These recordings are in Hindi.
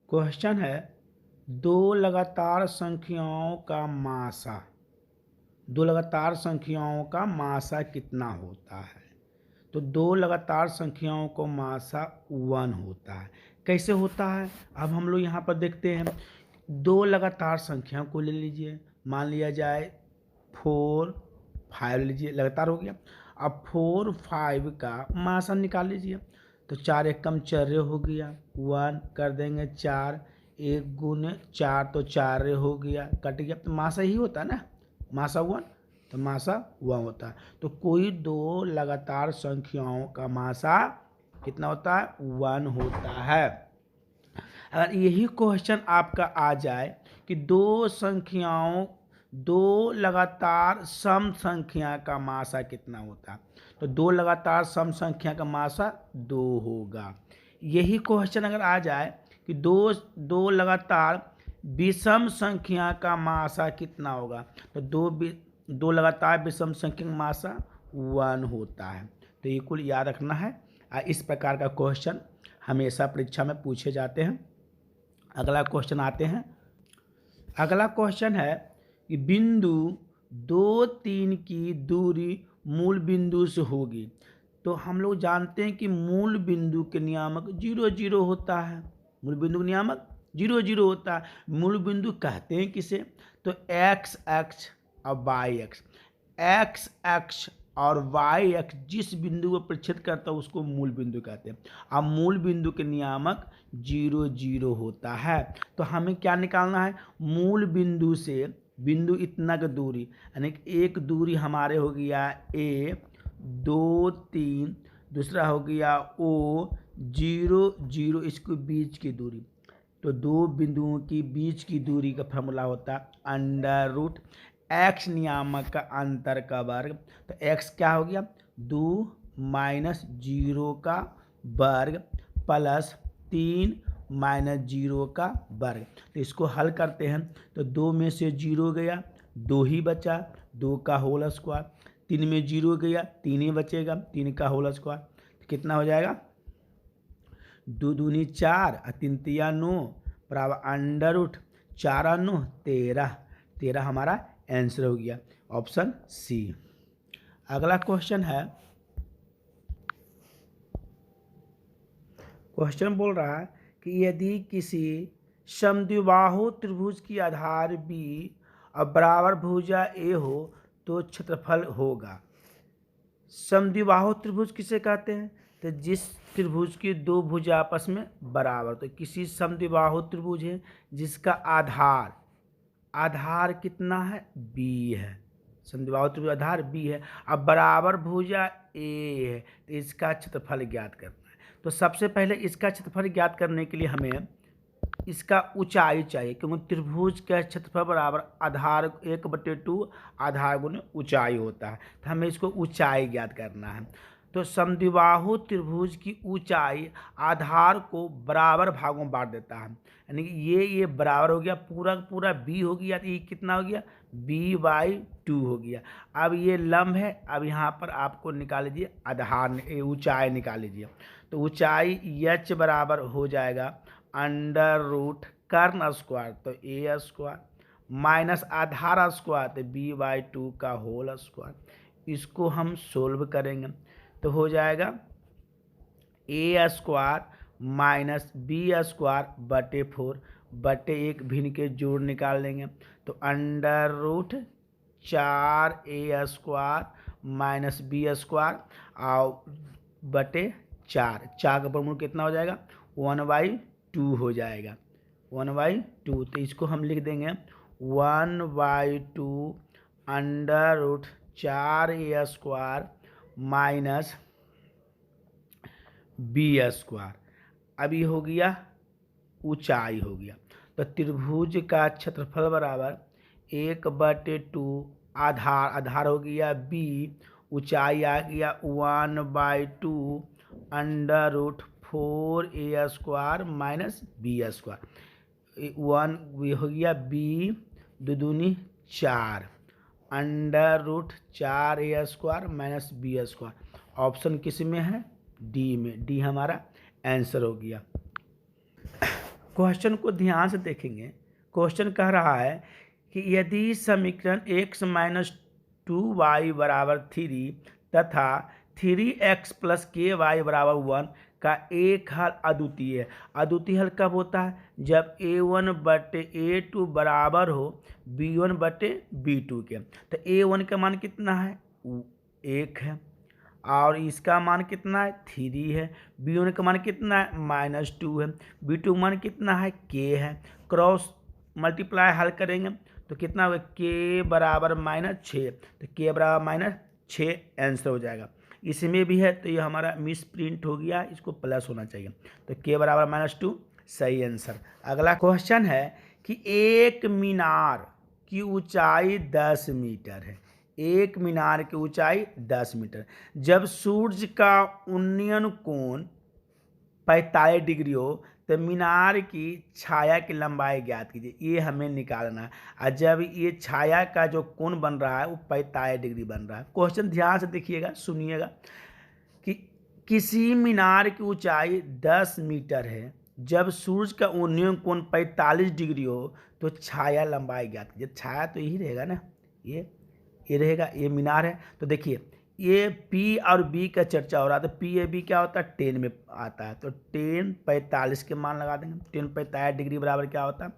क्वेश्चन है दो लगातार संख्याओं का मासा कितना होता है। तो दो लगातार संख्याओं को मासा 1 होता है। कैसे होता है अब हम लोग यहाँ पर देखते हैं। दो लगातार संख्याओं को ले लीजिए, मान लिया जाए 4 5 लीजिए, लगातार हो गया। अब 4 5 का मासा निकाल लीजिए। तो 4 एक कम 4 हो गया, 1 कर देंगे 4, 1 गुने 4 तो 4 हो गया, कट गया। तो मासा ही होता है ना, मासा 1, तो मासा 1 होता है। तो कोई दो लगातार संख्याओं का मासा कितना होता है, 1 होता है। अगर यही क्वेश्चन आपका आ जाए कि दो लगातार सम संख्या का मासा कितना होता है, तो दो लगातार सम संख्या का मासा 2 होगा। यही क्वेश्चन अगर आ जाए कि दो लगातार विषम संख्या का मासा कितना होगा, तो दो लगातार विषम संख्या का मासा 1 होता है। तो ये कुल याद रखना है। इस प्रकार का क्वेश्चन हमेशा परीक्षा में पूछे जाते हैं। अगला क्वेश्चन आते हैं। अगला क्वेश्चन है कि बिंदु 2 3 की दूरी मूल बिंदु से होगी। तो हम लोग जानते हैं कि मूल बिंदु के नियामक 0 0 होता है। मूल बिंदु का नियामक 0 0 होता है। मूल बिंदु कहते हैं किसे, तो एक्स अक्ष और वाई अक्ष। एक्स अक्ष और वाई अक्ष जिस बिंदु को प्रक्षेद करता है उसको मूल बिंदु कहते हैं। अब मूल बिंदु के नियामक 0 0 होता है। तो हमें क्या निकालना है, मूल बिंदु से बिंदु इतना की दूरी, यानी एक दूरी हमारे हो गया ए 2 3, दूसरा हो गया ओ 0 0, इसके बीच की दूरी। तो दो बिंदुओं की बीच की दूरी का फॉर्मूला होता है अंडर रूट एक्स नियामक का अंतर का वर्ग। तो एक्स क्या हो गया, 2 माइनस 0 का वर्ग प्लस 3 माइनस 0 का वर्ग। तो इसको हल करते हैं तो 2 में से 0 गया, 2 ही बचा, 2 का होल स्क्वायर। 3 में 0 गया, 3 ही बचेगा, 3 का होल स्क्वायर। तो कितना हो जाएगा, 2 दूनी 4 और 3 तिया 9 बराबर अंडर रूट 4 और 9 13। 13 हमारा आंसर हो गया, ऑप्शन सी। अगला क्वेश्चन है, क्वेश्चन बोल रहा है कि यदि किसी समद्विबाहु त्रिभुज की आधार बी और बराबर भुजा ए हो तो क्षेत्रफल होगा। समद्विबाहु त्रिभुज किसे कहते हैं, तो जिस त्रिभुज की दो भुजा आपस में बराबर। तो किसी समद्विबाहु त्रिभुज है जिसका आधार कितना है, बी है। समद्विबाहु त्रिभुज आधार बी है, अब बराबर भुजा ए है, तो इसका क्षेत्रफल ज्ञात करना है। तो सबसे पहले इसका क्षेत्रफल ज्ञात करने के लिए हमें इसका ऊंचाई चाहिए, क्योंकि त्रिभुज का क्षेत्रफल बराबर आधार 1/2 आधार गुने ऊंचाई होता है। तो हमें इसको ऊंचाई ज्ञात करना है। तो समद्विबाहु त्रिभुज की ऊंचाई आधार को बराबर भागों में बांट देता है, यानी कि ये बराबर हो गया, पूरा पूरा बी हो गया, तो ये कितना हो गया, b/2 हो गया। अब ये लंब है, अब यहाँ पर आपको निकाल लीजिए आधार ऊंचाई निकाल लीजिए। तो ऊंचाई h बराबर हो जाएगा अंडर रूट कर्ण स्क्वायर, तो ए स्क्वायर माइनस आधार स्क्वायर, तो b/2 का होल स्क्वायर। इसको हम सोल्व करेंगे तो हो जाएगा ए स्क्वायर माइनस बी स्क्वायर बटे 4 बटे 1 भिन्न के जोड़ निकाल लेंगे। तो under root 4a square minus B square और बटे 4 का वर्गमूल कितना हो जाएगा, 1/2 हो जाएगा, 1/2। तो इसको हम लिख देंगे 1/2 under root 4a square minus B square. अब ये हो गया ऊंचाई हो गया। तो त्रिभुज का क्षेत्रफल बराबर 1/2 आधार हो गया बी, ऊंचाई आ गया 1/2 under root 4a square minus B square. 1 हो गया बी 2 दूनी 4 under root 4a square minus B square. Option किस में है, डी में। डी हमारा आंसर हो गया। क्वेश्चन को ध्यान से देखेंगे। क्वेश्चन कह रहा है कि यदि समीकरण x माइनस 2y बराबर 3 तथा 3x प्लस के वाई बराबर 1 का एक हल अद्वितीय है। अद्वितीय हल कब होता है? जब a1 बटे a2 बराबर हो b1 बटे b2 के। तो a1 का मान कितना है? 1 है, और इसका मान कितना है? 3 है। b1 का मान कितना है? -2 है। b2 का मान कितना है? k है। क्रॉस मल्टीप्लाई हल करेंगे तो कितना होगा? k बराबर -6, तो k बराबर -6 आंसर हो जाएगा। इसमें भी है तो ये हमारा मिस प्रिंट हो गया, इसको प्लस होना चाहिए, तो k बराबर -2 सही आंसर। अगला क्वेश्चन है कि एक मीनार की ऊंचाई 10 मीटर है। एक मीनार की ऊंचाई 10 मीटर। जब सूर्य का उन्नयन कोण 45 डिग्री हो तो मीनार की छाया की लंबाई ज्ञात कीजिए। ये हमें निकालना है। और जब ये छाया का जो कोण बन रहा है वो 45 डिग्री बन रहा है। क्वेश्चन ध्यान से देखिएगा, सुनिएगा कि किसी मीनार की ऊंचाई 10 मीटर है। जब सूर्य का उन्नयन कोण 45 डिग्री हो तो छाया लंबाई ज्ञात कीजिए। छाया तो यही रहेगा ना, ये रहेगा, ये मीनार है। तो देखिए ये P और B का चर्चा हो रहा था। P A B क्या होता है? 10 में आता है, तो 10 45 के मान लगा देंगे। 10 45 डिग्री बराबर क्या होता है?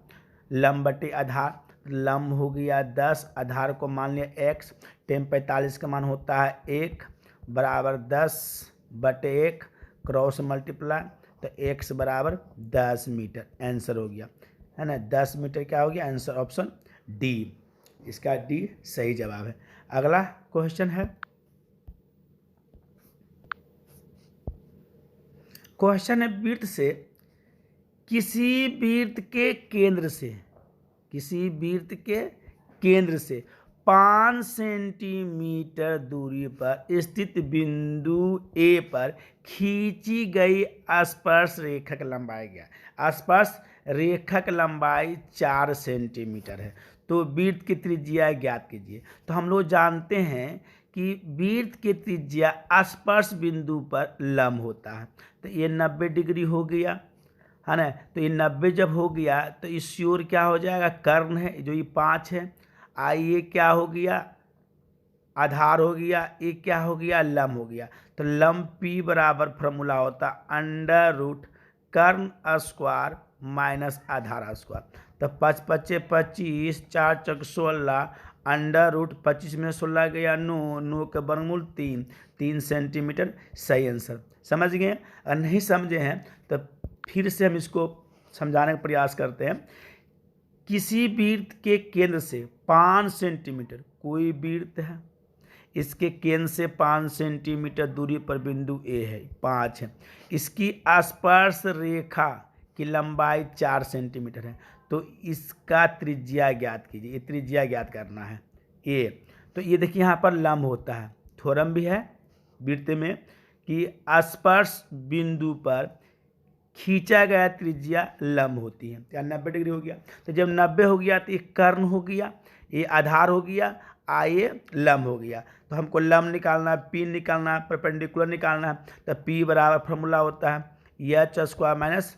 लंब बटे आधार। लंब हो गया 10, आधार को मान लिया x। 10 45 का मान होता है 1 बराबर 10 बटे 1, क्रॉस मल्टीप्लाई, तो x बराबर 10 मीटर आंसर हो गया, है ना। 10 मीटर क्या हो गया? आंसर ऑप्शन डी, इसका डी सही जवाब है। अगला क्वेश्चन है, क्वेश्चन है वृत्त से किसी वृत्त के केंद्र से, किसी वृत्त के केंद्र से 5 सेंटीमीटर दूरी पर स्थित बिंदु A पर खींची गई स्पर्श रेखा की लंबाई क्या? स्पर्श रेखा की लंबाई 4 सेंटीमीटर है। तो वृत्त की त्रिज्या ज्ञात कीजिए। तो हम लोग जानते हैं कि वृत्त की त्रिज्या स्पर्श बिंदु पर लंब होता है। तो ये 90 डिग्री हो गया, है ना। तो ये 90 जब हो गया तो इस ओर क्या हो जाएगा? कर्ण है, जो ये 5 है। ये क्या हो गया? आधार हो गया। ये क्या हो गया? लंब हो गया। तो लंब P बराबर फॉर्मूला होता अंडर रूट कर्ण स्क्वायर माइनस आधार स्क्वायर। तो 5 5 25, 4 चौक 16, अंडर रूट 25 में 16 गया 9, 9 के वर्गमूल 3, 3 सेंटीमीटर सही आंसर। समझ गए? और नहीं समझे हैं तो फिर से हम इसको समझाने का प्रयास करते हैं। किसी वृत्त के केंद्र से 5 सेंटीमीटर, कोई वृत्त है, इसके केंद्र से 5 सेंटीमीटर दूरी पर बिंदु A है, 5 है। इसकी स्पर्श रेखा की लंबाई 4 सेंटीमीटर है। तो इसका त्रिज्या ज्ञात कीजिए। ये त्रिज्या ज्ञात करना है A। तो ये देखिए यहाँ पर लंब होता है, थ्योरम भी है वृत्त में कि स्पर्श बिंदु पर खींचा गया त्रिज्या लंब होती है। क्या 90 डिग्री हो गया? तो जब 90 हो गया तो ये कर्ण हो गया, ये आधार हो गया, ये लंब हो गया। तो हमको लंब निकालना है, P निकालना है, परपेंडिकुलर निकालना है। तो P बराबर फॉर्मूला होता है h square minus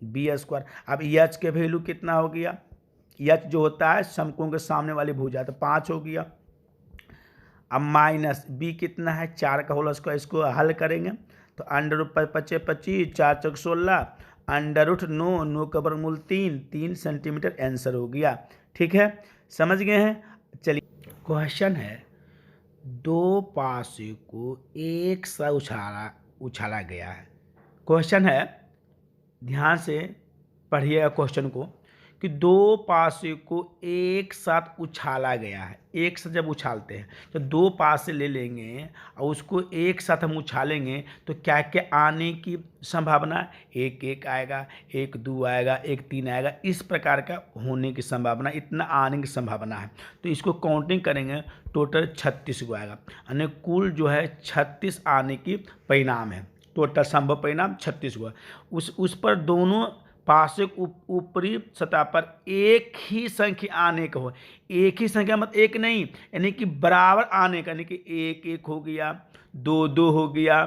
B square. अब h के वैल्यू कितना हो गया? h जो होता है समकोण के सामने वाली भुजा, तो 5 हो गया। अब माइनस b कितना है? 4 का होल स्क्वायर, इसको हल करेंगे तो अंडर रूट 5 25, 4 चौक 16, अंडर रूट 9, 9 का वर्गमूल 3, 3 सेंटीमीटर आंसर हो गया। ठीक है, समझ गए हैं? चलिए क्वेश्चन है, दो पासे को एक साथ उछाला गया है। क्वेश्चन है, ध्यान से पढ़िएगा क्वेश्चन को, कि दो पासे को एक साथ उछाला गया है। एक साथ जब उछालते हैं तो दो पासे ले लेंगे और उसको एक साथ हम उछालेंगे तो क्या क्या आने की संभावना? 1 1 आएगा, 1 2 आएगा, 1 3 आएगा, इस प्रकार का होने की संभावना, इतना आने की संभावना है। तो इसको काउंटिंग करेंगे, टोटल 36 को आएगा, यानी कुल जो है 36 आने की परिणाम है। टोटल संभव परिणाम 36 हुआ। उस पर दोनों पासे ऊपरी सतह पर एक ही संख्या आने का हो। एक ही संख्या मतलब एक नहीं, यानी कि बराबर आने का, यानी कि 1 1 हो गया, 2 2 हो गया,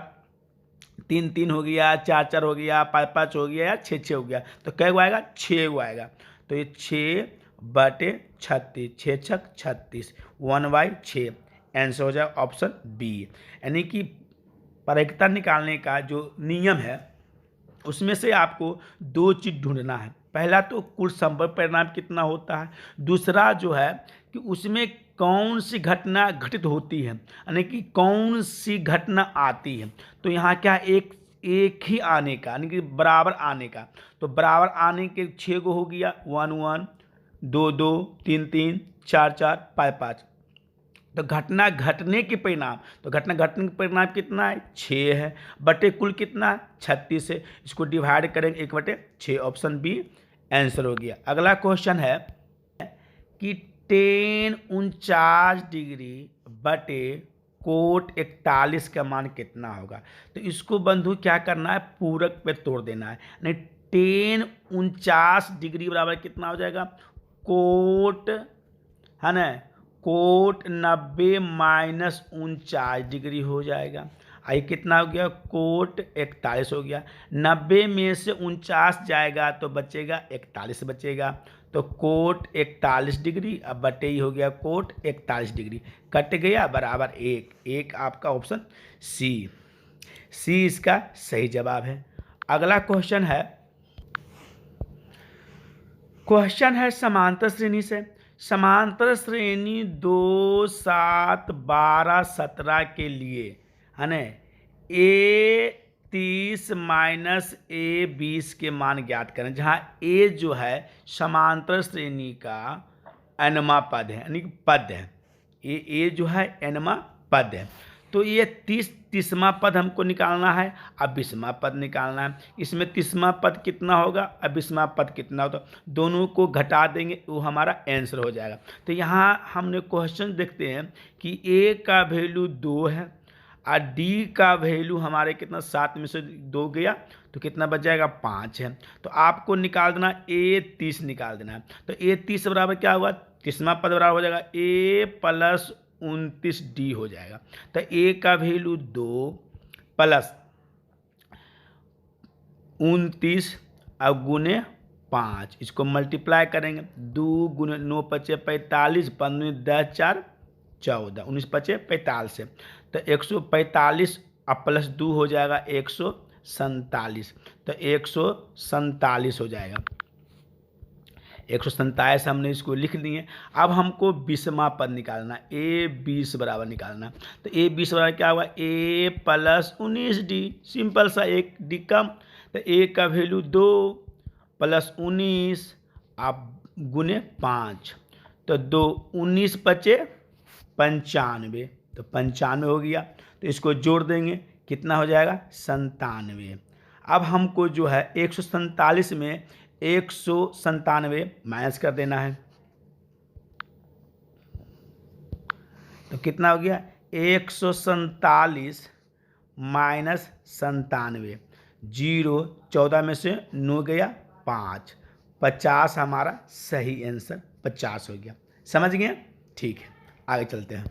तीन तीन हो गया, चार चार हो गया, पाँच पाँच हो गया या छः छः हो गया। तो कै गो आएगा? 6 गो आएगा। तो ये 6/36, 6 छक 36, 1/6 आंसर हो जाए ऑप्शन बी। यानी कि प्रायिकता निकालने का जो नियम है उसमें से आपको दो चीज़ ढूंढना है। पहला तो कुल संभव परिणाम कितना होता है, दूसरा जो है कि उसमें कौन सी घटना घटित होती है, यानी कि कौन सी घटना आती है। तो यहाँ क्या एक एक ही आने का, यानी कि बराबर आने का। तो बराबर आने के 6 गो हो गया, 1 1, 2 2, 3 3, 4 4, 5 5। तो घटना घटने के परिणाम, तो घटना घटने के परिणाम कितना है? 6 है, बटे कुल कितना है? 36 है। इसको डिवाइड करेंगे 1/6, ऑप्शन बी आंसर हो गया। अगला क्वेश्चन है कि टेन 49 डिग्री बटे कोट 41 का मान कितना होगा। तो इसको बंधु क्या करना है? पूरक पे तोड़ देना है। नहीं, टेन 49 डिग्री बराबर कितना हो जाएगा? कोट है ना, कोट 90 माइनस 49 डिग्री हो जाएगा। आई कितना हो गया? कोट 41 हो गया। 90 में से 49 जाएगा तो बचेगा 41 बचेगा। तो कोट 41 डिग्री, अब बटे ही हो गया कोट 41 डिग्री, कट गया बराबर 1। एक आपका ऑप्शन सी, सी इसका सही जवाब है। अगला क्वेश्चन है समांतर श्रेणी से। समांतर श्रेणी 2 7 12 17 के लिए है ना, ए 30 माइनस ए 20 के मान ज्ञात करें। जहाँ ए जो है समांतर श्रेणी का एनमा पद है, यानी पद है। ए जो है एनमा पद है। तो ये 30वां पद हमको निकालना है, अब 20वां पद निकालना है। इसमें 30वां पद कितना होगा, अब 20वां पद कितना होगा, दोनों को घटा देंगे, वो हमारा आंसर हो जाएगा। तो यहाँ हमने क्वेश्चन देखते हैं कि ए का वैल्यू 2 है और डी का वैल्यू हमारे कितना 7 में से 2 गया, तो कितना बच जाएगा? 5 है। तो आपको निकाल देना ए 30 निकाल देना है। तो ए 30 बराबर क्या हुआ? 30वां पद बराबर हो जाएगा ए प्लस 29 डी हो जाएगा। तो ए का वैल्यू 2 प्लस 29 और गुने 5, इसको मल्टीप्लाई करेंगे। 2 गुने 9 पचे 45, 15 10 4 14, 19 पचे 45 है। तो 145 और प्लस 2 हो जाएगा 147। तो 147 हो जाएगा। 147 हमने इसको लिख लिए। अब हमको 20वां पद निकालना, ए 20 बराबर निकालना। तो ए 20 बराबर क्या हुआ? ए प्लस 19 डी, सिंपल सा, एक डी कम। तो ए का वैल्यू 2 प्लस 19 आप गुने 5, तो 2 19 बचे 95, तो 95 हो गया। तो इसको जोड़ देंगे, कितना हो जाएगा? 97। अब हमको जो है 147 में 197 माइनस कर देना है। तो कितना हो गया? 147 माइनस 97, 0 14 में से 9 गया 5, 50 हमारा सही आंसर 50 हो गया। समझ गए? ठीक है, आगे चलते हैं।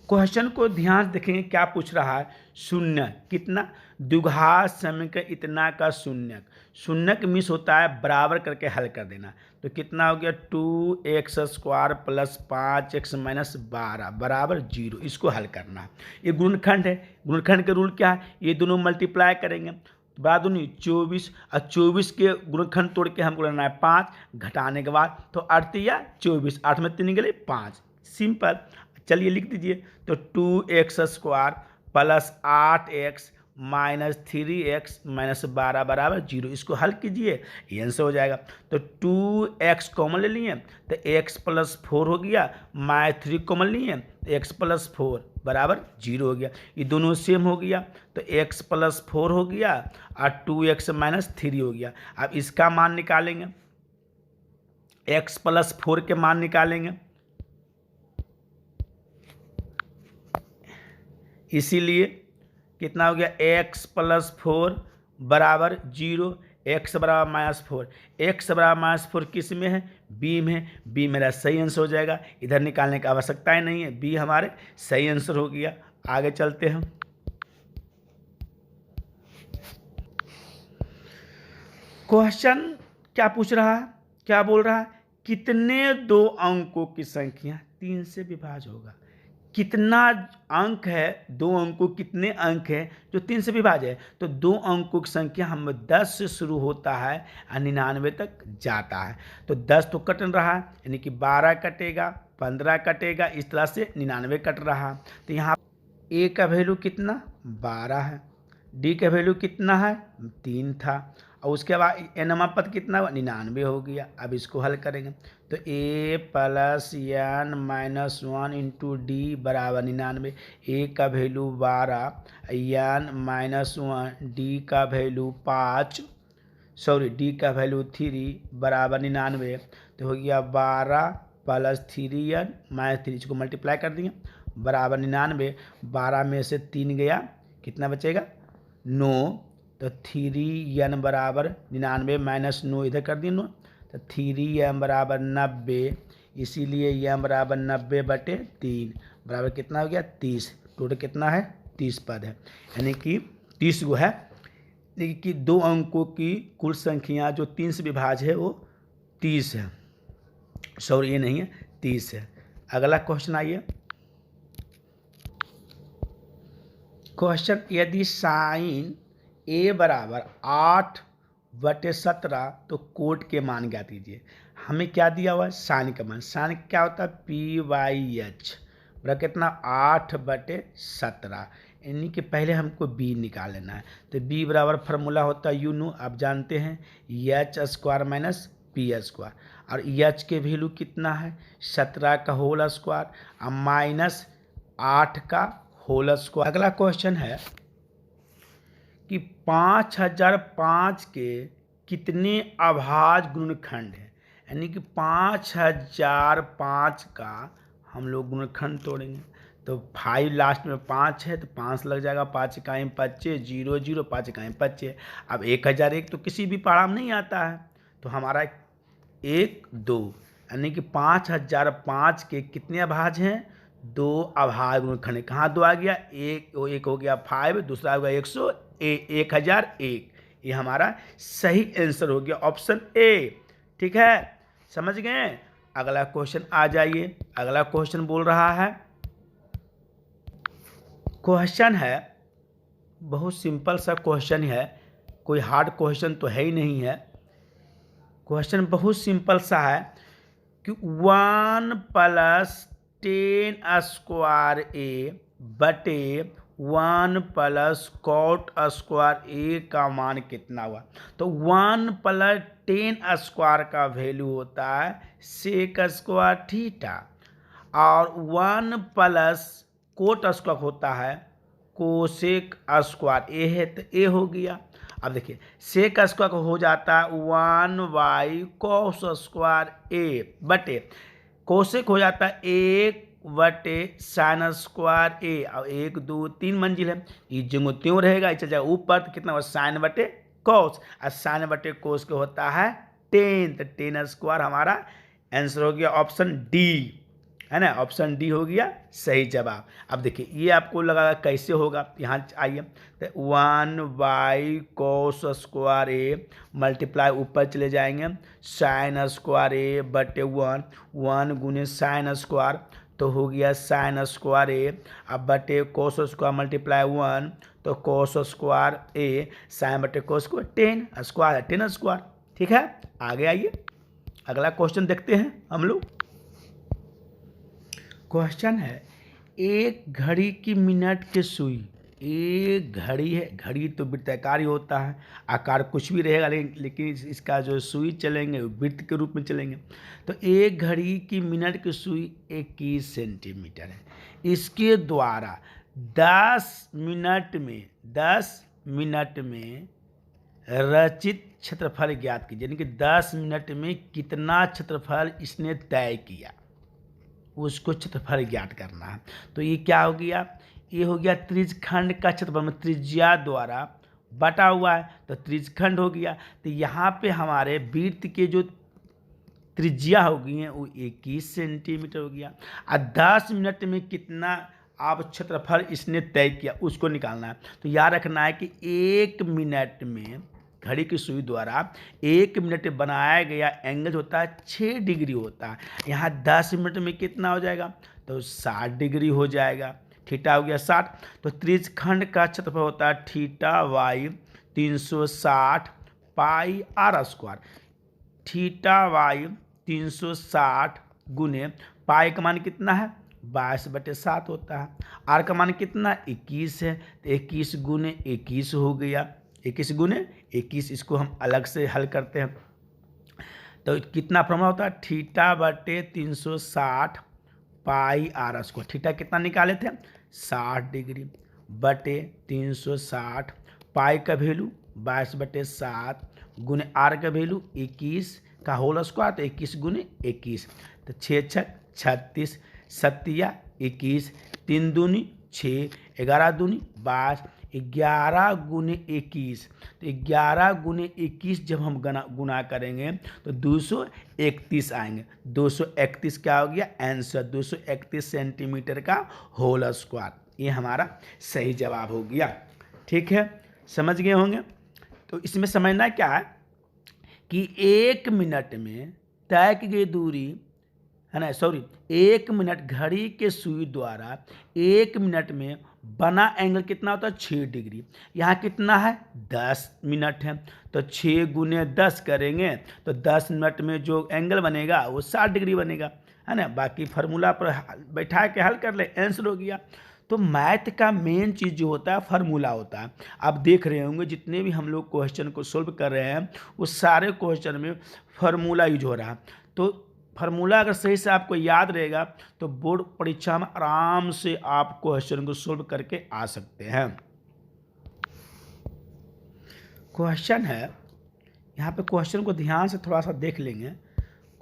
क्वेश्चन को ध्यान से देखेंगे, क्या पूछ रहा है? शून्य कितना? द्विघात समीकरण इतना का शून्यक। शून्यक मिस होता है, बराबर करके हल कर देना। तो कितना हो गया? 2x² प्लस 5x माइनस 12 बराबर 0, इसको हल करना है। ये गुणनखंड है, गुणनखंड के रूल क्या है? ये दोनों मल्टीप्लाई करेंगे, बड़ा दूनी 24 और 24 के गुणनखंड तोड़ के हमको लेना है 5, घटाने के बाद तो 8 या 24, 8 में 3 गए 5, सिंपल। चलिए लिख दीजिए। तो 2x² plus 8x minus 3x minus 12 बराबर 0, इसको हल कीजिए, ये आंसर हो जाएगा। तो 2x कॉमन ले लिए तो x प्लस 4 हो गया, माइनस 3 कॉमन लिए तो x प्लस 4 बराबर 0 हो गया। ये दोनों सेम हो गया, तो x प्लस 4 हो गया और 2x माइनस 3 हो गया। अब इसका मान निकालेंगे, x प्लस 4 के मान निकालेंगे, इसीलिए कितना हो गया? x प्लस 4 बराबर 0, x बराबर -4, x बराबर -4 किस में है? b में है। b मेरा सही आंसर हो जाएगा, इधर निकालने की आवश्यकता ही नहीं है, b हमारे सही आंसर हो गया। आगे चलते हैं। क्वेश्चन क्या पूछ रहा है, क्या बोल रहा है, कितने दो अंकों की संख्या 3 से विभाज्य होगा। कितना अंक है, दो अंकों कितने अंक है जो 3 से विभाज्य है। तो दो अंकों की संख्या हम 10 से शुरू होता है और 99 तक जाता है। तो 10 तो कट रहा है, यानी कि 12 कटेगा, 15 कटेगा, इस तरह से 99 कट रहा है। तो यहाँ ए का वैल्यू कितना 12 है, डी का वैल्यू कितना है 3 था, और उसके बाद एनवा पद कितना 99 हो गया। अब इसको हल करेंगे तो a plus n minus 1 into d बराबर 99। ए का वैल्यू 12, एन माइनस 1, डी का वैल्यू 5, सॉरी डी का वैल्यू 3 बराबर 99। तो हो गया 12 प्लस 3n माइनस 3, इसको मल्टीप्लाई कर दिए बराबर 99। 12 में से 3 गया, कितना बचेगा 9। तो 3n बराबर 99 माइनस 9 इधर कर दिए 9, तो 3m बराबर 90, इसीलिए m बराबर 90/3 बराबर कितना हो गया 30। टोटल कितना है 30 पद है, यानी कि 30 गो है, यानी कि दो अंकों की कुल संख्या जो 3 से विभाज्य है वो 30 है, सॉरी ये नहीं है 30 है। अगला क्वेश्चन आइए। क्वेश्चन, यदि साइन ए बराबर 8/17 तो कोट के मान ज्ञात कीजिए। हमें क्या दिया हुआ है साइन का मान, साइन क्या होता है PYH बराबर कितना 8/17, यानी कि पहले हमको बी निकाल लेना है। तो बी बराबर फार्मूला होता है यूनो, आप जानते हैं H² माइनस P² और H के वैल्यू कितना है 17 का होल स्क्वायर और माइनस 8 का होल स्क्वायर। अगला क्वेश्चन है कि 5005 के कितने अभाज्य गुणनखंड हैं, यानी कि 5005 का हम लोग गुणनखंड तोड़ेंगे। तो 5 लास्ट में 5 है तो 5 लग जाएगा, 5 इकाई 25, 0 0, 5 इकाई 25। अब 1001 तो किसी भी पढ़ा में नहीं आता है, तो हमारा 1 2, यानी कि 5005 के कितने अभाज्य हैं 2 अभाज्य गुणनखंड। कहाँ 2 आ गया, एक हो गया 5, दूसरा हो गया 1001। ये हमारा सही आंसर हो गया ऑप्शन ए, ठीक है, समझ गए। अगला क्वेश्चन आ जाइए। अगला क्वेश्चन बोल रहा है, क्वेश्चन है बहुत सिंपल सा क्वेश्चन है, कोई हार्ड क्वेश्चन तो है ही नहीं है। क्वेश्चन बहुत सिंपल सा है कि 1 + 10² A बटे 1 + cot² A का मान कितना हुआ। तो 1 + 10² का वैल्यू होता है sec² थीटा और 1 + cot² होता है cosec² ए है तो ए हो गया। अब देखिए sec² हो जाता है 1/cos² A बटे कोसेक हो जाता है 1/sin² A और 1 2 3 मंजिल है, ये जो त्यों रहेगा, इस जगह ऊपर तो कितना होगा sin/cos और sin/cos के होता है 10, तो 10² हमारा आंसर हो गया ऑप्शन डी, है ना, ऑप्शन डी हो गया सही जवाब। अब देखिए ये आपको लगा कैसे होगा, यहाँ आइए तो 1/cos² A मल्टीप्लाई ऊपर चले जाएंगे sin² A बटे 1 गुने sin² तो हो गया sin² A अब बटे cos² मल्टीप्लाई 1 तो cos² A sin बटे cos को 10² ठीक है। आगे आइए अगला क्वेश्चन देखते हैं हम लोग। क्वेश्चन है, एक घड़ी की मिनट की सुई, एक घड़ी है, घड़ी तो वृत्ताकार ही होता है, आकार कुछ भी रहेगा लेकिन इसका जो सुई चलेंगे वृत्त के रूप में चलेंगे। तो एक घड़ी की मिनट की सुई 21 सेंटीमीटर है, इसके द्वारा 10 मिनट में रचित क्षेत्रफल ज्ञात कीजिए, यानी कि 10 मिनट में कितना क्षेत्रफल इसने तय किया उसको क्षेत्रफल ज्ञात करना है। तो ये क्या हो गया, ये हो गया त्रिज्यखंड का क्षेत्रफल में त्रिज्या द्वारा बटा हुआ है तो त्रिज्यखंड हो गया। तो यहाँ पे हमारे वृत्त के जो त्रिज्या हो गई है वो 21 सेंटीमीटर हो गया। और 10 मिनट में कितना आप क्षेत्रफल इसने तय किया उसको निकालना है। तो याद रखना है कि 1 मिनट में घड़ी की सुई द्वारा 1 मिनट बनाया गया एंगल होता है 6 डिग्री होता है। यहाँ 10 मिनट में कितना हो जाएगा, तो 60 डिग्री हो जाएगा। थीटा हो गया 60। तो त्रिज्यखंड का क्षेत्रफल होता है theta by 360 pi R square. Theta by 360 गुने पाई का मान कितना है 22/7 होता है। आर का मान कितना 21 है, तो 21 गुने 21 हो गया। 21 गुने 21, इसको हम अलग से हल करते हैं तो कितना फॉर्मूला होता है थीटा बटे 360 पाई आर स्क्वायर। थीटा कितना निकाले थे 60 डिग्री बटे 360 पाई का वैल्यू 22/7 गुने आर का वैल्यू 21 का होल स्क्वायर, तो 21 गुने 21, तो 6 छक 36, 7 21, 3 दूनी 6, 11 दूनी 22, 11 गुने 21, तो 11 गुने 21 जब हम गुना करेंगे तो 231 आएंगे। 231 क्या हो गया आंसर, 231 सेंटीमीटर का होल स्क्वायर। ये हमारा सही जवाब हो गया। ठीक है, समझ गए होंगे। तो इसमें समझना क्या है कि 1 मिनट में तय की गई दूरी है ना, 1 मिनट घड़ी के सुई द्वारा 1 मिनट में बना एंगल कितना होता है 6 डिग्री। यहाँ कितना है 10 मिनट है, तो 6 गुने 10 करेंगे तो 10 मिनट में जो एंगल बनेगा वो 60 डिग्री बनेगा, है ना। बाकी फार्मूला पर बैठा के हल कर ले, आंसर हो गया। तो मैथ का मेन चीज़ जो होता है फार्मूला होता है। आप देख रहे होंगे जितने भी हम लोग क्वेश्चन को सोल्व कर रहे हैं वो सारे क्वेश्चन में फार्मूला यूज हो रहा है। तो फार्मूला अगर सही से आपको याद रहेगा तो बोर्ड परीक्षा में आराम से आप क्वेश्चन को सोल्व करके आ सकते हैं। क्वेश्चन है, यहाँ पे क्वेश्चन को ध्यान से थोड़ा सा देख लेंगे।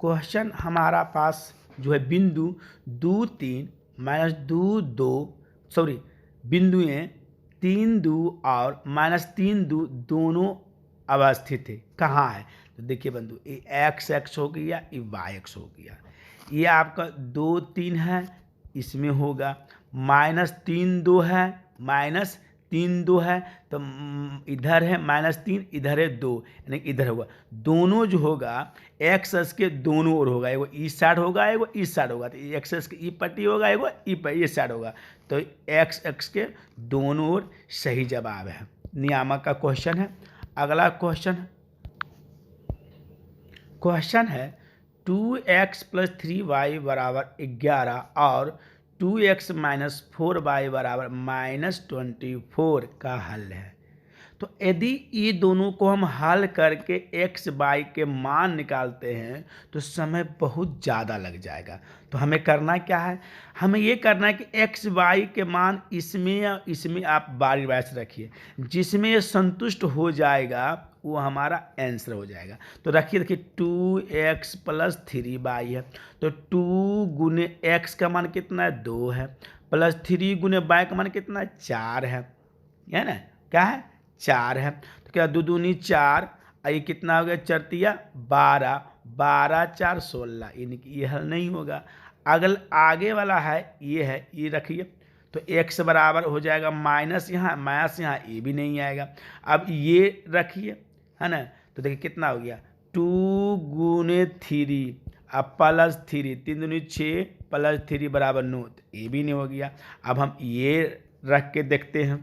क्वेश्चन हमारा पास जो है बिंदु 2 3 -2 2 बिंदुएं 3 2 और -3 2 दोनों अवस्थित है। कहाँ है, तो देखिए बंधु ये x हो गया, ये y हो गया। ये आपका 2 3 है, इसमें होगा -3 2 है, -3 2 है, तो इधर है -3, इधर है 2, यानी इधर होगा। दोनों जो होगा एक्स एक्स के दोनों ओर होगा, एगो इस साइड होगा एगो इस साइड होगा, तो एक्स एक्स के ई पट्टी होगा एगो ये साइड होगा, तो एक्स एक्स के दोनों ओर सही जवाब है। नियामक का क्वेश्चन है। अगला क्वेश्चन है 2x + 3y = 11 और 2x - 4y = -24 का हल है। तो यदि ये दोनों को हम हल करके x y के मान निकालते हैं तो समय बहुत ज़्यादा लग जाएगा। तो हमें करना क्या है, हमें ये करना है कि x y के मान इसमें या इसमें आप बारी बारी से रखिए, जिसमें ये संतुष्ट हो जाएगा वो हमारा आंसर हो जाएगा। तो रखिए, देखिए 2x + 3y है, तो 2 गुने x का मान कितना है 2 है, प्लस 3 गुने y का मान कितना है 4 है ना, क्या है 4 है। तो क्या 2 दूनी 4, ये कितना हो गया 4 12, 12 4 16, यानी कि ये हल नहीं होगा। अगल आगे वाला है, ये रखिए, तो x बराबर हो जाएगा माइनस यहाँ ये भी नहीं आएगा। अब ये रखिए, है ना, तो देखिए कितना हो गया 2 गुने 3 अब +3, 3 दूनी 6 +3 = 9, तो ये भी नहीं हो गया। अब हम ये रख के देखते हैं,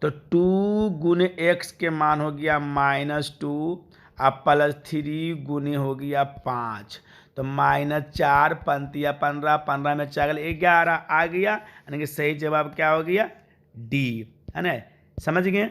तो 2 गुने x के मान हो गया -2, अब +3 गुने हो गया 5, तो -4 पंतिया 15, 15 में 4 11 आ गया, यानी कि सही जवाब क्या हो गया डी, है ना। समझ गए,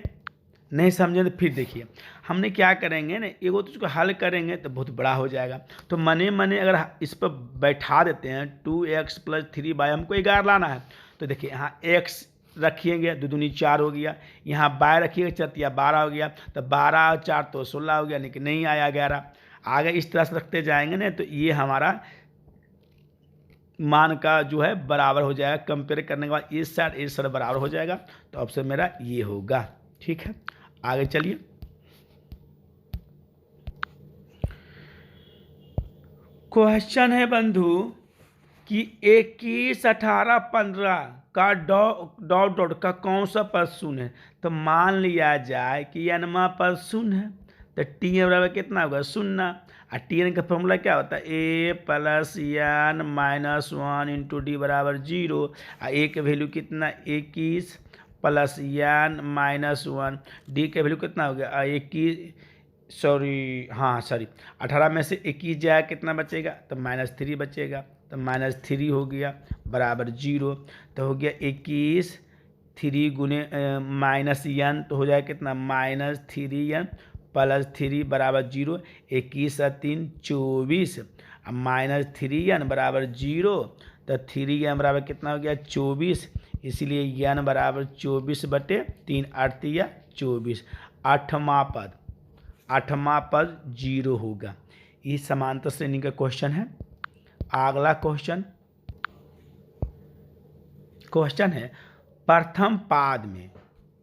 नहीं समझे तो फिर देखिए हमने क्या करेंगे ना, एगो तो इसको हल करेंगे तो बहुत बड़ा हो जाएगा। तो मने अगर इस पर बैठा देते हैं 2x + 3y, हमको 11 लाना है, तो देखिए यहाँ x रखिएगा 2 दूनी 4 हो गया, यहाँ y रखिएगा 4 12 हो गया, तो 12 और 4 तो 16 हो गया, लेकिन नहीं आया 11। आगे इस तरह से रखते जाएंगे ना तो ये हमारा मान का जो है बराबर हो जाएगा। कंपेयर करने के बाद इस साइड बराबर हो जाएगा, तो ऑप्शन मेरा ये होगा। ठीक है, आगे चलिए। क्वेश्चन है बंधु कि 21, 18, 15 का डॉट डॉट का कौन सा पद शून्य है। तो मान लिया जाए कि n पद शून्य है, तो टी बराबर कितना होगा, शून्य। और टी एन का फॉर्मूला क्या होता है, a plus n minus 1 into d बराबर 0। और ए के वैल्यू कितना, 21 प्लस एन माइनस 1, डी के वैल्यू कितना हो गया, 18 में से 21 जाए कितना बचेगा, तो -3 बचेगा। तो -3 हो गया बराबर 0। तो हो गया 21 3 गुने माइनस एन, तो हो जाएगा कितना, -3n प्लस 3 बराबर 0। 21 और 3 24, अब -3n बराबर 0। तो 3n बराबर कितना हो गया, 24। इसलिए n बराबर 24/3, 8 या 24। आठवां पद 0 होगा। ये समांतर श्रेणी का क्वेश्चन है। अगला क्वेश्चन है प्रथम पाद में,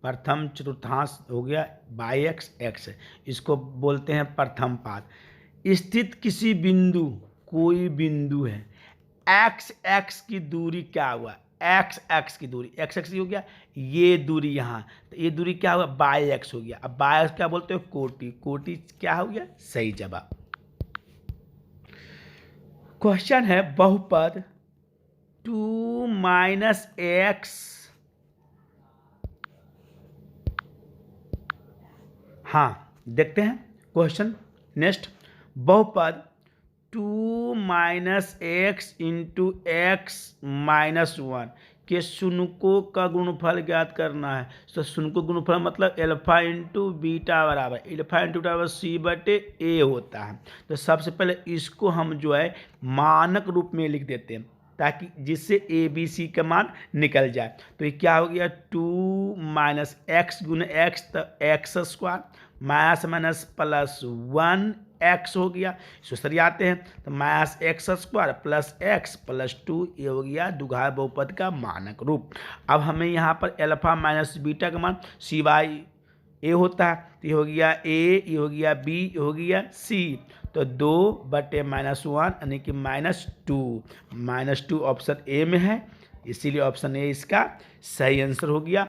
प्रथम चतुर्थांश हो गया बाई एक्स, इसको बोलते हैं प्रथम पाद। स्थित किसी बिंदु, कोई बिंदु है, एक्स की दूरी क्या हुआ, एक्स की दूरी, एक्स हो गया, ये दूरी यहाँ, तो ये दूरी क्या हुआ, बाई एक्स हो गया। अब बाई एक्स क्या बोलते हो, कोटि क्या हो गया, सही जवाब। क्वेश्चन है बहुपद 2 - x, हाँ देखते हैं क्वेश्चन नेक्स्ट। बहुपद 2 - x इंटू x -1 के शुनको का गुणनफल ज्ञात करना है। तो शुनको गुणनफल मतलब अल्फा इंटू बीटा बराबर C/A होता है। तो सबसे पहले इसको हम जो है मानक रूप में लिख देते हैं, ताकि जिससे ABC का मान निकल जाए। तो ये क्या हो गया, 2 - x गुने x, तो x² माइनस प्लस 1x हो गया। इसको सरियाते हैं तो -x² प्लस x प्लस 2, ये हो गया द्विघात बहुपद का मानक रूप। अब हमें यहाँ पर अल्फा माइनस बीटा का मान C/A होता है, तो ये हो गया A, ये हो गया B, ये हो गया C। तो 2/-1 यानी कि -2 ऑप्शन ए में है, इसीलिए ऑप्शन ए इसका सही आंसर हो गया।